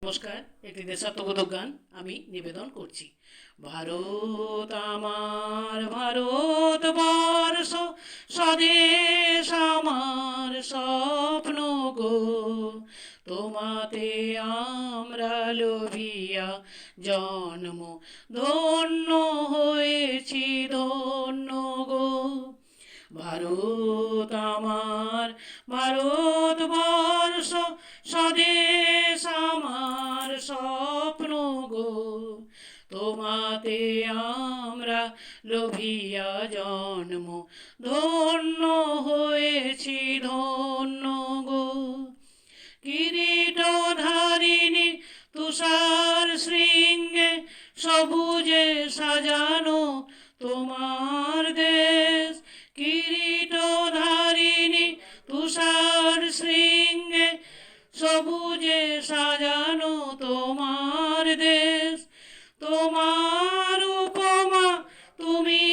নমস্কার, একটি দেশাত্মবোধক গান আমি নিবেদন করছি। ভারত আমার ভারতবর্ষ, স্বদেশ আমার স্বপ্ন গো। তোমাতে আমরা লোভিয়া জন্ম ধন্য হয়েছি, ধন্য গো। ভারত আমার ভারতবর্ষ, স্বদেশ আমার স্বপ্ন গো। তোমাতে আমরা লোভিয়া জন্ম ধন্য হয়েছি, ধন্য গো। কিরীটধারিণী তুষার শৃঙ্গে সবুজে সাজানো তোমার দেশ। কিরীটধারিণী তুষার শৃঙ্গে সবুজে সাজানো তোমার দেশ। তোমার উপমা তুমি,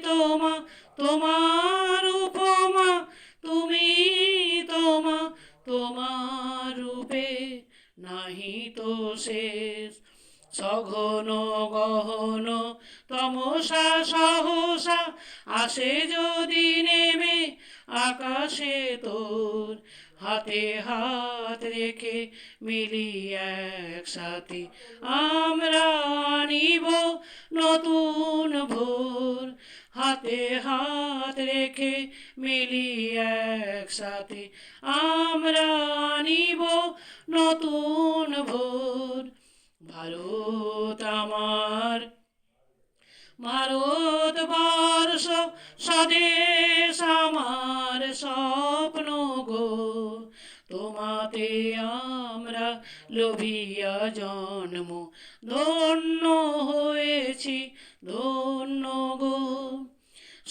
তোমার উপমা তুমি, তোমার রূপে নাহি তো শেষ। সঘন গহন তমসা সহসা আসে যদি নেমে আকাশে তোর। হাতে হাত রেখে মিলি একসাথে আমরা আনিব নতুন ভোর। হাতে হাত রেখে মিলি একসাথে আমরা আনিব নতুন ভোর। ভারত আমার ভারতবর্ষ, স্বদেশ আমার স্বপ্ন গো। তোমাতে আমরা লোভিয়া জন্ম ধন্য হয়েছি, ধন্য গো।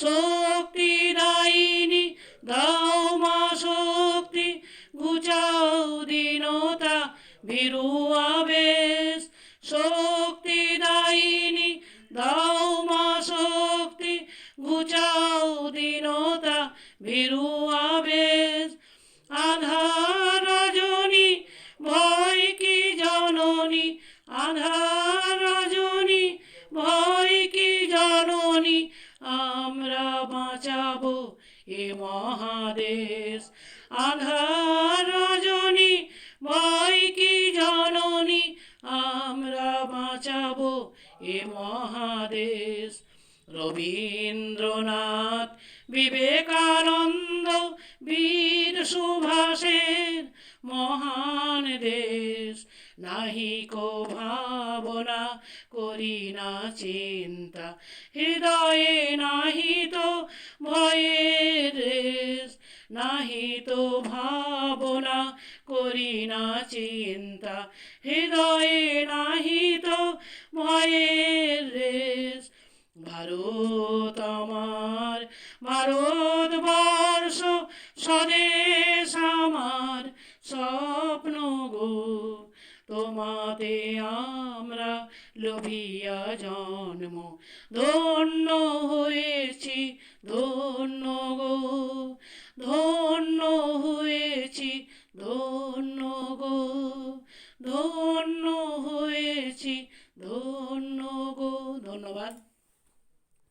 শক্তিদায়িনী দাও মা শক্তি, ঘুচাও দীনতা ভীরু আবেশ। শক্তিদায়িনী দাও মা শক্তি, ঘুচাও দীনতা ভীরু আবেশ। আধার রজনী ভয় কি জননী, আধার রজনী ভয় কি জননী, আমরা বাঁচাবো এ মহাদেশ। আধার রজনী ভয় কি জননী, আমরা বাঁচাবো এ মহাদেশ। রবীন্দ্রনাথ, বিবেকানন্দ, বীর সুভাষের মহান দেশ। নাহি কো ভাবনা করি না চিন্তা, হৃদয়ে নাহি তো ভয়ের রেশ। নাহি তো ভাবনা করি না চিন্তা, হৃদয়ে নাহি তো ভয়ের রেশ। ভারত আমার ভারতবর্ষ, স্বদেশ আমার স্বপ্ন গো। তোমাতে আমরা লোভিয়া জন্ম ধন্য হয়েছি, ধন্য গো। ধন্য হয়েছি, ধন্য গো। ধন্য হয়েছি, ধন্য গো। ধন্যবাদ।